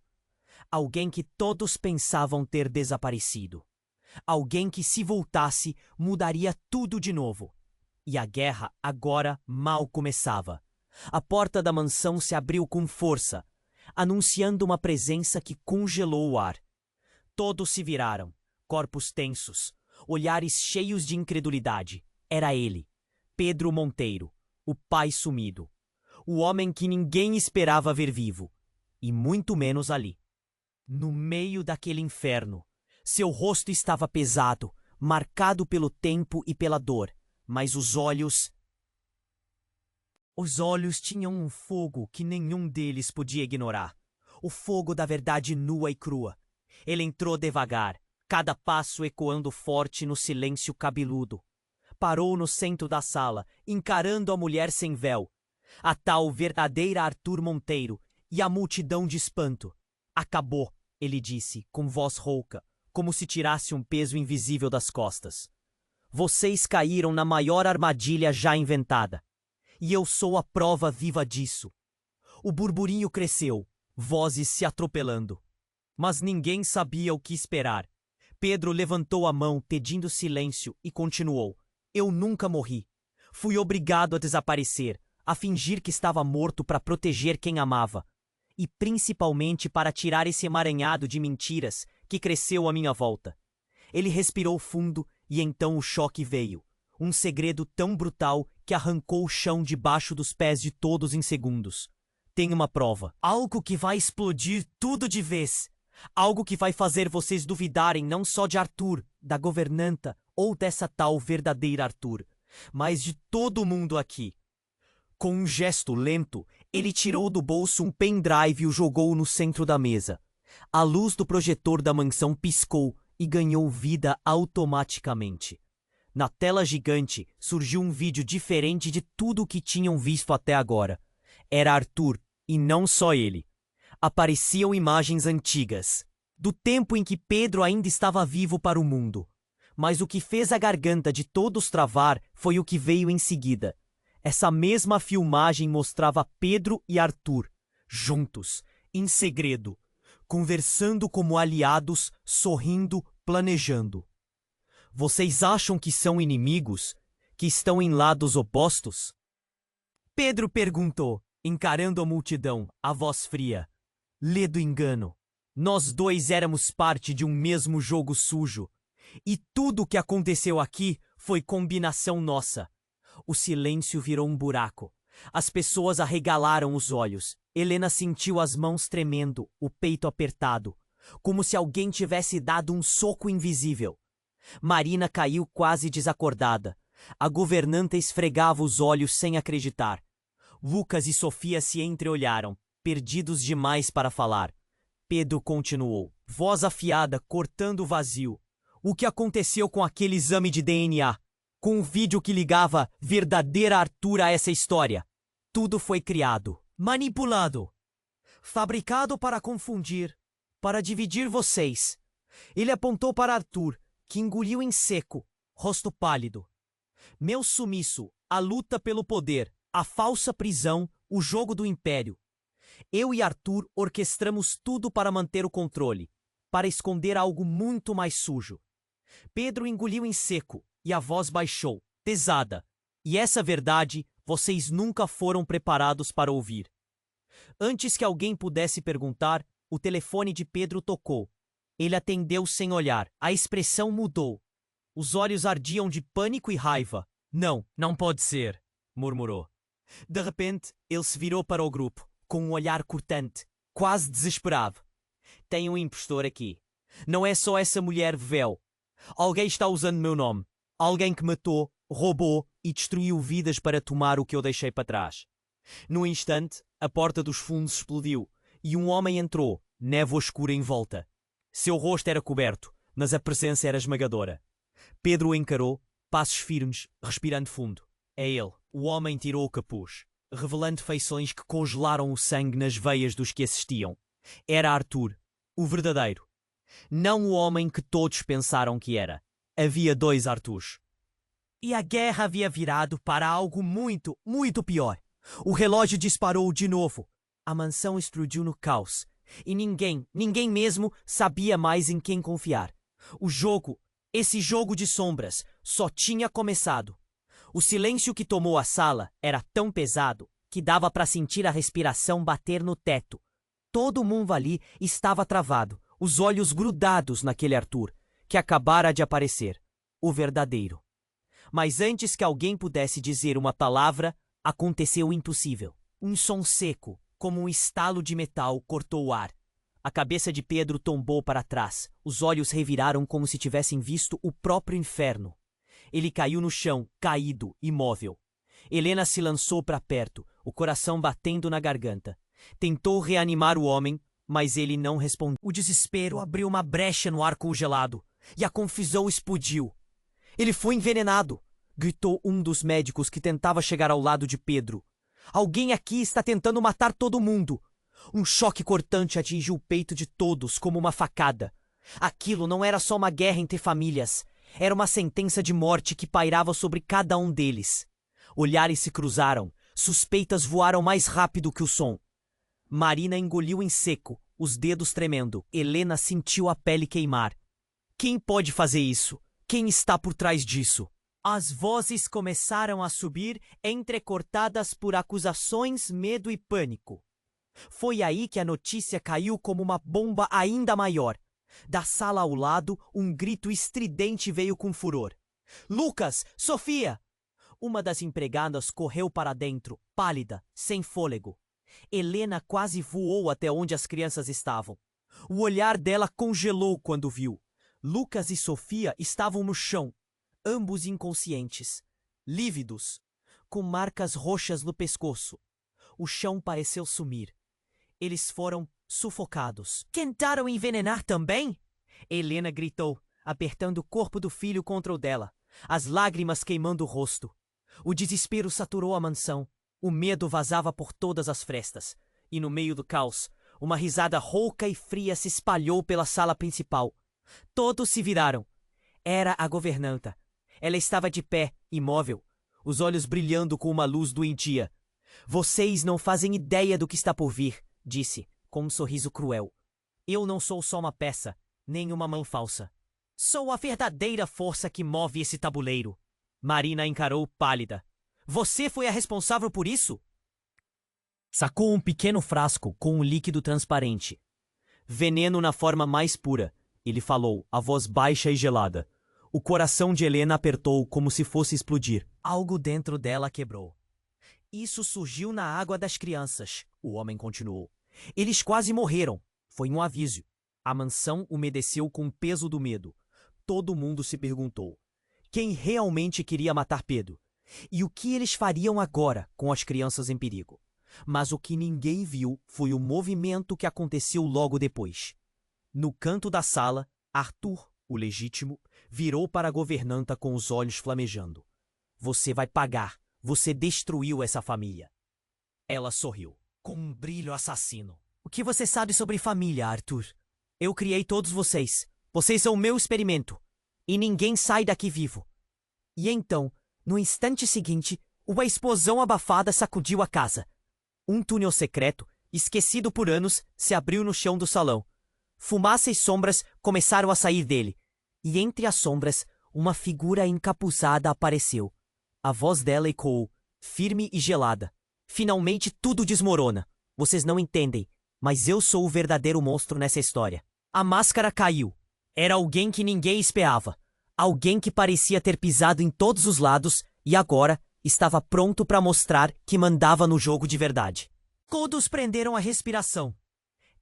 Alguém que todos pensavam ter desaparecido. Alguém que, se voltasse, mudaria tudo de novo. E a guerra agora mal começava. A porta da mansão se abriu com força, anunciando uma presença que congelou o ar. Todos se viraram, corpos tensos, olhares cheios de incredulidade. Era ele, Pedro Monteiro, o pai sumido. O homem que ninguém esperava ver vivo, e muito menos ali. No meio daquele inferno, seu rosto estava pesado, marcado pelo tempo e pela dor, mas os olhos tinham um fogo que nenhum deles podia ignorar. O fogo da verdade nua e crua. Ele entrou devagar, cada passo ecoando forte no silêncio cabeludo. Parou no centro da sala, encarando a mulher sem véu, a tal verdadeira Arthur Monteiro, e a multidão de espanto. Acabou, ele disse, com voz rouca, como se tirasse um peso invisível das costas. Vocês caíram na maior armadilha já inventada. E eu sou a prova viva disso. O burburinho cresceu, vozes se atropelando. Mas ninguém sabia o que esperar. Pedro levantou a mão pedindo silêncio e continuou. Eu nunca morri. Fui obrigado a desaparecer, a fingir que estava morto para proteger quem amava. E principalmente para tirar esse emaranhado de mentiras que cresceu à minha volta. Ele respirou fundo e então o choque veio. Um segredo tão brutal que arrancou o chão debaixo dos pés de todos em segundos. Tem uma prova. Algo que vai explodir tudo de vez. Algo que vai fazer vocês duvidarem não só de Arthur, da governanta ou dessa tal verdadeira Arthur, mas de todo mundo aqui. Com um gesto lento, ele tirou do bolso um pendrive e o jogou no centro da mesa. A luz do projetor da mansão piscou e ganhou vida automaticamente. Na tela gigante surgiu um vídeo diferente de tudo o que tinham visto até agora. Era Arthur, e não só ele. Apareciam imagens antigas, do tempo em que Pedro ainda estava vivo para o mundo. Mas o que fez a garganta de todos travar foi o que veio em seguida. Essa mesma filmagem mostrava Pedro e Arthur, juntos, em segredo, conversando como aliados, sorrindo, planejando. Vocês acham que são inimigos, que estão em lados opostos? Pedro perguntou, encarando a multidão, a voz fria. Lê do engano. Nós dois éramos parte de um mesmo jogo sujo. E tudo o que aconteceu aqui foi combinação nossa. O silêncio virou um buraco. As pessoas arregalaram os olhos. Helena sentiu as mãos tremendo, o peito apertado, como se alguém tivesse dado um soco invisível. Marina caiu quase desacordada. A governanta esfregava os olhos sem acreditar. Lucas e Sofia se entreolharam, perdidos demais para falar. Pedro continuou, voz afiada, cortando o vazio. O que aconteceu com aquele exame de DNA? Com o vídeo que ligava verdadeira Arthur a essa história? Tudo foi criado, manipulado, fabricado para confundir, para dividir vocês. Ele apontou para Arthur, que engoliu em seco, rosto pálido. Meu sumiço, a luta pelo poder, a falsa prisão, o jogo do império. Eu e Arthur orquestramos tudo para manter o controle, para esconder algo muito mais sujo. Pedro engoliu em seco e a voz baixou, pesada. E essa verdade vocês nunca foram preparados para ouvir. Antes que alguém pudesse perguntar, o telefone de Pedro tocou. Ele atendeu sem olhar. A expressão mudou. Os olhos ardiam de pânico e raiva. Não, não pode ser, murmurou. De repente, ele se virou para o grupo, com um olhar cortante, quase desesperado. Tem um impostor aqui. Não é só essa mulher véu. Alguém está usando meu nome. Alguém que matou, roubou e destruiu vidas para tomar o que eu deixei para trás. No instante, a porta dos fundos explodiu e um homem entrou, névoa escura em volta. Seu rosto era coberto, mas a presença era esmagadora. Pedro o encarou, passos firmes, respirando fundo. É ele. O homem tirou o capuz, revelando feições que congelaram o sangue nas veias dos que assistiam. Era Arthur, o verdadeiro. Não o homem que todos pensaram que era. Havia dois Arthurs. E a guerra havia virado para algo muito, muito pior. O relógio disparou de novo. A mansão explodiu no caos. E ninguém mesmo sabia mais em quem confiar. O jogo, esse jogo de sombras, só tinha começado. O silêncio que tomou a sala era tão pesado que dava para sentir a respiração bater no teto. Todo mundo ali estava travado, os olhos grudados naquele Arthur, que acabara de aparecer, o verdadeiro. Mas antes que alguém pudesse dizer uma palavra, aconteceu o impossível. Um som seco, como um estalo de metal, cortou o ar. A cabeça de Pedro tombou para trás. Os olhos reviraram como se tivessem visto o próprio inferno. Ele caiu no chão, caído, imóvel. Helena se lançou para perto, o coração batendo na garganta. Tentou reanimar o homem, mas ele não respondeu. O desespero abriu uma brecha no ar congelado, e a confusão explodiu. Ele foi envenenado, gritou um dos médicos que tentava chegar ao lado de Pedro. Alguém aqui está tentando matar todo mundo. Um choque cortante atingiu o peito de todos como uma facada. Aquilo não era só uma guerra entre famílias. Era uma sentença de morte que pairava sobre cada um deles. Olhares se cruzaram. Suspeitas voaram mais rápido que o som. Marina engoliu em seco, os dedos tremendo. Helena sentiu a pele queimar. Quem pode fazer isso? Quem está por trás disso? As vozes começaram a subir, entrecortadas por acusações, medo e pânico. Foi aí que a notícia caiu como uma bomba ainda maior. Da sala ao lado, um grito estridente veio com furor. Lucas! Sofia! Uma das empregadas correu para dentro, pálida, sem fôlego. Helena quase voou até onde as crianças estavam. O olhar dela congelou quando viu. Lucas e Sofia estavam no chão, ambos inconscientes, lívidos, com marcas roxas no pescoço. O chão pareceu sumir. Eles foram sufocados. Tentaram envenenar também? Helena gritou, apertando o corpo do filho contra o dela, as lágrimas queimando o rosto. O desespero saturou a mansão. O medo vazava por todas as frestas. E no meio do caos, uma risada rouca e fria se espalhou pela sala principal. Todos se viraram. Era a governanta. Ela estava de pé, imóvel, os olhos brilhando com uma luz doentia. Vocês não fazem ideia do que está por vir, disse, com um sorriso cruel. Eu não sou só uma peça, nem uma mão falsa. Sou a verdadeira força que move esse tabuleiro. Marina encarou pálida. Você foi a responsável por isso? Sacou um pequeno frasco com um líquido transparente. Veneno na forma mais pura. Ele falou, a voz baixa e gelada. O coração de Helena apertou como se fosse explodir. Algo dentro dela quebrou. Isso surgiu na água das crianças, o homem continuou. Eles quase morreram. Foi um aviso. A mansão umedeceu com o peso do medo. Todo mundo se perguntou. Quem realmente queria matar Pedro? E o que eles fariam agora com as crianças em perigo? Mas o que ninguém viu foi o movimento que aconteceu logo depois. No canto da sala, Arthur, o legítimo, virou para a governanta com os olhos flamejando. Você vai pagar. Você destruiu essa família. Ela sorriu, com um brilho assassino. O que você sabe sobre família, Arthur? Eu criei todos vocês. Vocês são o meu experimento. E ninguém sai daqui vivo. E então, no instante seguinte, uma explosão abafada sacudiu a casa. Um túnel secreto, esquecido por anos, se abriu no chão do salão. Fumaça e sombras começaram a sair dele. E entre as sombras, uma figura encapuzada apareceu. A voz dela ecoou, firme e gelada. Finalmente tudo desmorona. Vocês não entendem, mas eu sou o verdadeiro monstro nessa história. A máscara caiu. Era alguém que ninguém esperava. Alguém que parecia ter pisado em todos os lados e agora estava pronto para mostrar que mandava no jogo de verdade. Todos prenderam a respiração.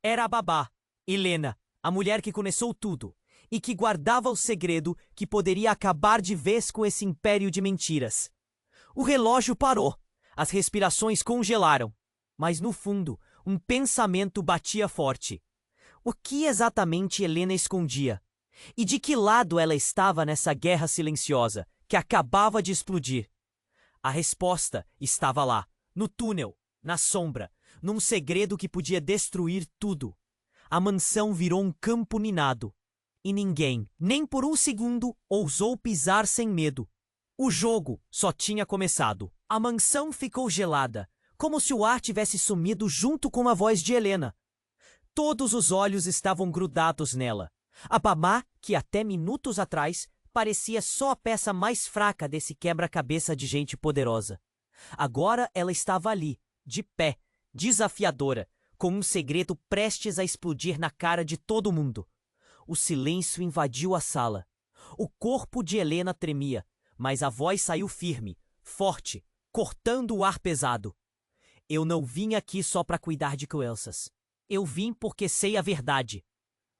Era a babá, Helena, a mulher que começou tudo e que guardava o segredo que poderia acabar de vez com esse império de mentiras. O relógio parou, as respirações congelaram, mas no fundo, um pensamento batia forte. O que exatamente Helena escondia? E de que lado ela estava nessa guerra silenciosa que acabava de explodir? A resposta estava lá, no túnel, na sombra, num segredo que podia destruir tudo. A mansão virou um campo minado. E ninguém, nem por um segundo, ousou pisar sem medo. O jogo só tinha começado. A mansão ficou gelada, como se o ar tivesse sumido junto com a voz de Helena. Todos os olhos estavam grudados nela. A babá, que até minutos atrás parecia só a peça mais fraca desse quebra-cabeça de gente poderosa. Agora ela estava ali, de pé, desafiadora, com um segredo prestes a explodir na cara de todo mundo. O silêncio invadiu a sala. O corpo de Helena tremia, mas a voz saiu firme, forte, cortando o ar pesado. Eu não vim aqui só para cuidar de crianças. Eu vim porque sei a verdade.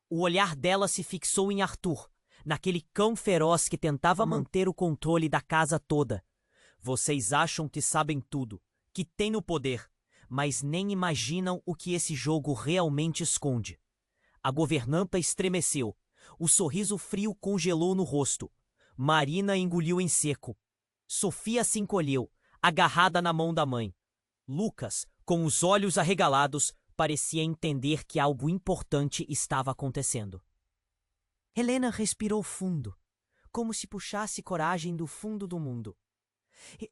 O olhar dela se fixou em Arthur, naquele cão feroz que tentava manter o controle da casa toda. Vocês acham que sabem tudo, que têm o poder, mas nem imaginam o que esse jogo realmente esconde. A governanta estremeceu. O sorriso frio congelou no rosto. Marina engoliu em seco. Sofia se encolheu, agarrada na mão da mãe. Lucas, com os olhos arregalados, parecia entender que algo importante estava acontecendo. Helena respirou fundo, como se puxasse coragem do fundo do mundo.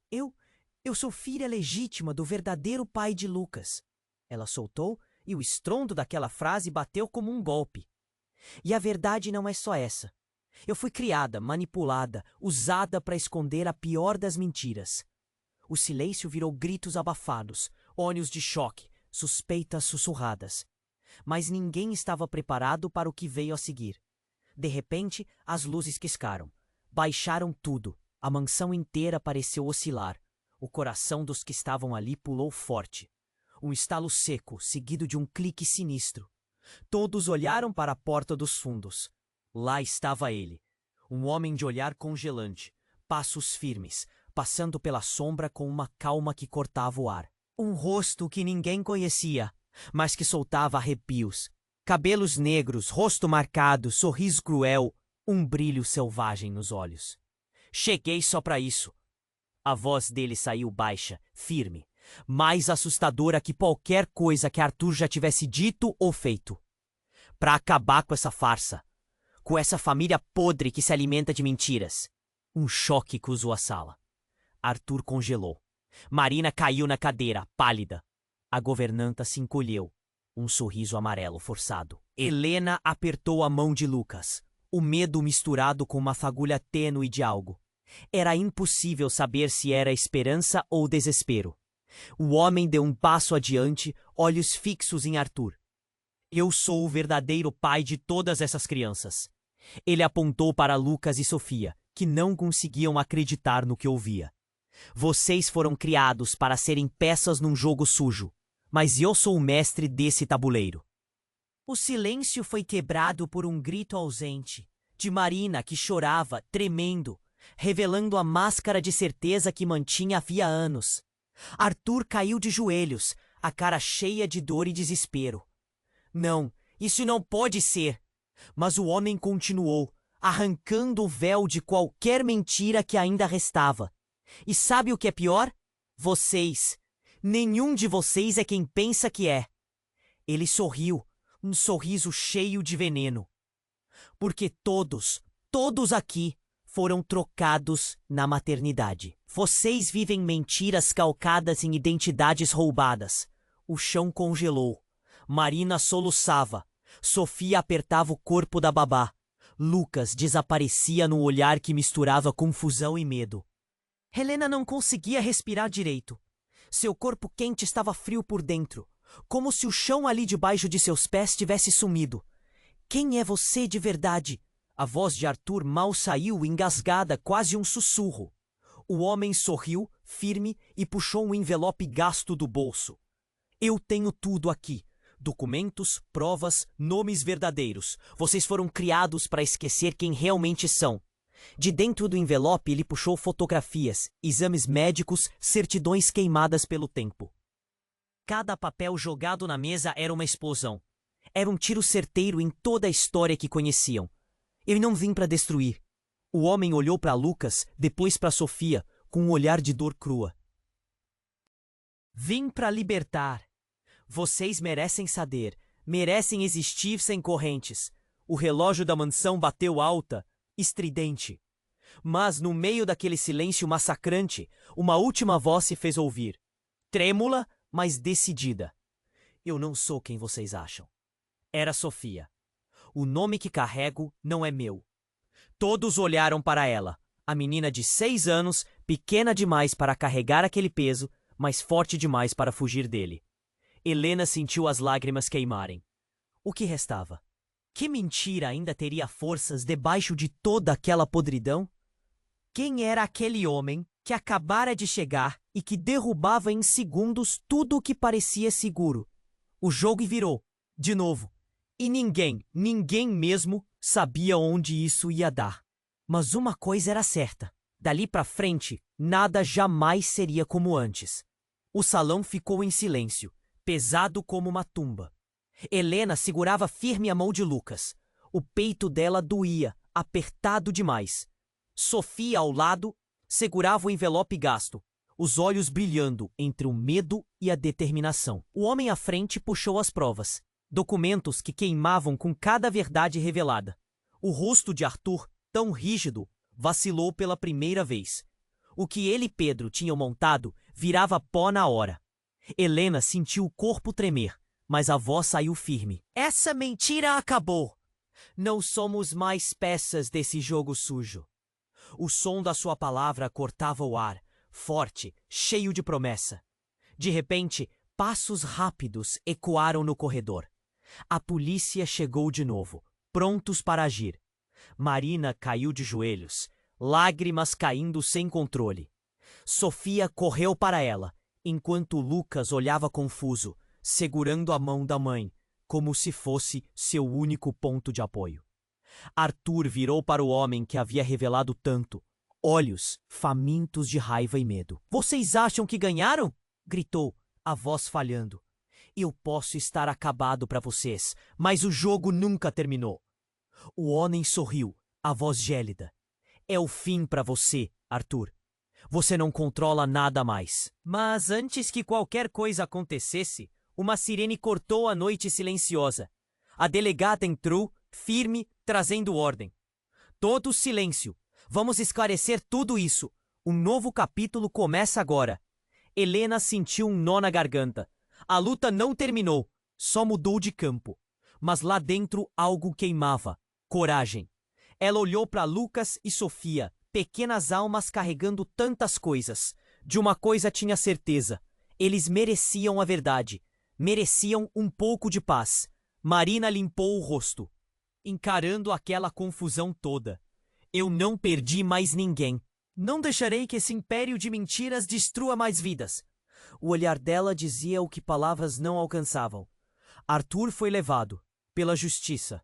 Eu sou filha legítima do verdadeiro pai de Lucas. Ela soltou e o estrondo daquela frase bateu como um golpe. E a verdade não é só essa. Eu fui criada, manipulada, usada para esconder a pior das mentiras. O silêncio virou gritos abafados, olhos de choque, suspeitas sussurradas. Mas ninguém estava preparado para o que veio a seguir. De repente, as luzes piscaram. Baixaram tudo. A mansão inteira pareceu oscilar. O coração dos que estavam ali pulou forte. Um estalo seco, seguido de um clique sinistro. Todos olharam para a porta dos fundos. Lá estava ele, um homem de olhar congelante, passos firmes, passando pela sombra com uma calma que cortava o ar. Um rosto que ninguém conhecia, mas que soltava arrepios. Cabelos negros, rosto marcado, sorriso cruel, um brilho selvagem nos olhos. Cheguei só para isso. A voz dele saiu baixa, firme, mais assustadora que qualquer coisa que Arthur já tivesse dito ou feito. Para acabar com essa farsa, com essa família podre que se alimenta de mentiras. Um choque cruzou a sala. Arthur congelou. Marina caiu na cadeira, pálida. A governanta se encolheu, um sorriso amarelo forçado. Helena apertou a mão de Lucas, o medo misturado com uma fagulha tênue de algo. Era impossível saber se era esperança ou desespero. O homem deu um passo adiante, olhos fixos em Arthur. Eu sou o verdadeiro pai de todas essas crianças. Ele apontou para Lucas e Sofia, que não conseguiam acreditar no que ouvia. Vocês foram criados para serem peças num jogo sujo, mas eu sou o mestre desse tabuleiro. O silêncio foi quebrado por um grito ausente, de Marina que chorava, tremendo, revelando a máscara de certeza que mantinha havia anos. Arthur caiu de joelhos, a cara cheia de dor e desespero. Não, isso não pode ser! Mas o homem continuou, arrancando o véu de qualquer mentira que ainda restava. E sabe o que é pior? Vocês. Nenhum de vocês é quem pensa que é. Ele sorriu, um sorriso cheio de veneno. Porque todos aqui foram trocados na maternidade. Vocês vivem mentiras calcadas em identidades roubadas. O chão congelou. Marina soluçava. Sofia apertava o corpo da babá. Lucas desaparecia no olhar que misturava confusão e medo. Helena não conseguia respirar direito. Seu corpo quente estava frio por dentro, como se o chão ali debaixo de seus pés tivesse sumido. Quem é você de verdade? A voz de Arthur mal saiu, engasgada, quase um sussurro. O homem sorriu, firme, e puxou um envelope gasto do bolso. Eu tenho tudo aqui. Documentos, provas, nomes verdadeiros. Vocês foram criados para esquecer quem realmente são. De dentro do envelope ele puxou fotografias, exames médicos, certidões queimadas pelo tempo. Cada papel jogado na mesa era uma explosão. Era um tiro certeiro em toda a história que conheciam. Eu não vim para destruir. O homem olhou para Lucas, depois para Sofia, com um olhar de dor crua. Vim para libertar. Vocês merecem saber, merecem existir sem correntes. O relógio da mansão bateu alta, estridente. Mas no meio daquele silêncio massacrante, uma última voz se fez ouvir. Trêmula, mas decidida. Eu não sou quem vocês acham. Era Sofia. O nome que carrego não é meu. Todos olharam para ela. A menina de 6 anos, pequena demais para carregar aquele peso, mas forte demais para fugir dele. Helena sentiu as lágrimas queimarem. O que restava? Que mentira ainda teria forças debaixo de toda aquela podridão? Quem era aquele homem que acabara de chegar e que derrubava em segundos tudo o que parecia seguro? O jogo virou, de novo. E ninguém mesmo sabia onde isso ia dar. Mas uma coisa era certa. Dali para frente, nada jamais seria como antes. O salão ficou em silêncio, pesado como uma tumba. Helena segurava firme a mão de Lucas. O peito dela doía, apertado demais. Sofia, ao lado, segurava o envelope gasto, os olhos brilhando entre o medo e a determinação. O homem à frente puxou as provas, documentos que queimavam com cada verdade revelada. O rosto de Arthur, tão rígido, vacilou pela primeira vez. O que ele e Pedro tinham montado virava pó na hora. Helena sentiu o corpo tremer, mas a voz saiu firme. Essa mentira acabou. Não somos mais peças desse jogo sujo. O som da sua palavra cortava o ar, forte, cheio de promessa. De repente, passos rápidos ecoaram no corredor. A polícia chegou de novo, prontos para agir. Marina caiu de joelhos, lágrimas caindo sem controle. Sofia correu para ela, enquanto Lucas olhava confuso, segurando a mão da mãe, como se fosse seu único ponto de apoio. Arthur virou para o homem que havia revelado tanto, olhos famintos de raiva e medo. Vocês acham que ganharam? Gritou, a voz falhando. Eu posso estar acabado para vocês, mas o jogo nunca terminou. O homem sorriu, a voz gélida. É o fim para você, Arthur. Você não controla nada mais. Mas antes que qualquer coisa acontecesse, uma sirene cortou a noite silenciosa. A delegada entrou, firme, trazendo ordem. Todo silêncio. Vamos esclarecer tudo isso. Um novo capítulo começa agora. Helena sentiu um nó na garganta. A luta não terminou, só mudou de campo. mas lá dentro algo queimava. Coragem. Ela olhou para Lucas e Sofia, pequenas almas carregando tantas coisas. De uma coisa tinha certeza: eles mereciam a verdade. Mereciam um pouco de paz. Marina limpou o rosto, encarando aquela confusão toda. Eu não perdi mais ninguém. Não deixarei que esse império de mentiras destrua mais vidas. O olhar dela dizia o que palavras não alcançavam. Arthur foi levado pela justiça.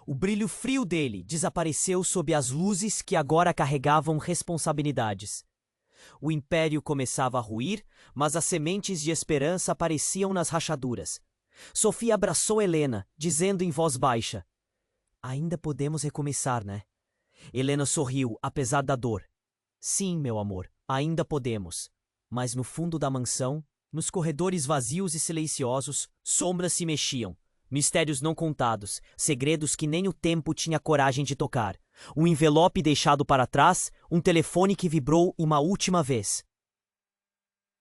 O brilho frio dele desapareceu sob as luzes que agora carregavam responsabilidades. O império começava a ruir, mas as sementes de esperança apareciam nas rachaduras. Sofia abraçou Helena, dizendo em voz baixa: ainda podemos recomeçar, né? Helena sorriu, apesar da dor. Sim, meu amor, ainda podemos. Mas no fundo da mansão, nos corredores vazios e silenciosos, sombras se mexiam. Mistérios não contados, segredos que nem o tempo tinha coragem de tocar. Um envelope deixado para trás, um telefone que vibrou uma última vez.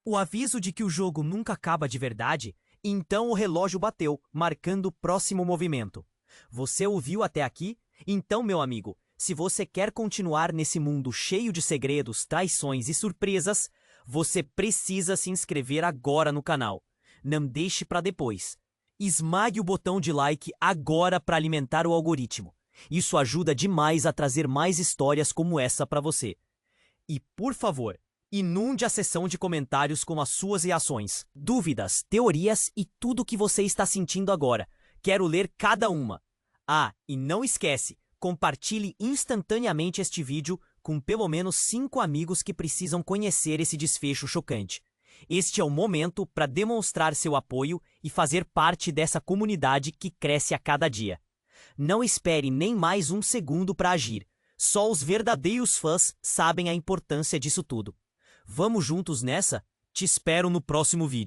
O aviso de que o jogo nunca acaba de verdade, e então o relógio bateu, marcando o próximo movimento. Você ouviu até aqui? Então, meu amigo, se você quer continuar nesse mundo cheio de segredos, traições e surpresas, você precisa se inscrever agora no canal. Não deixe para depois. Esmague o botão de like agora para alimentar o algoritmo. Isso ajuda demais a trazer mais histórias como essa para você. E, por favor, inunde a seção de comentários com as suas reações, dúvidas, teorias e tudo o que você está sentindo agora. Quero ler cada uma. Ah, e não esquece, compartilhe instantaneamente este vídeo com pelo menos 5 amigos que precisam conhecer esse desfecho chocante. Este é o momento para demonstrar seu apoio e fazer parte dessa comunidade que cresce a cada dia. Não espere nem mais um segundo para agir. Só os verdadeiros fãs sabem a importância disso tudo. Vamos juntos nessa? Te espero no próximo vídeo.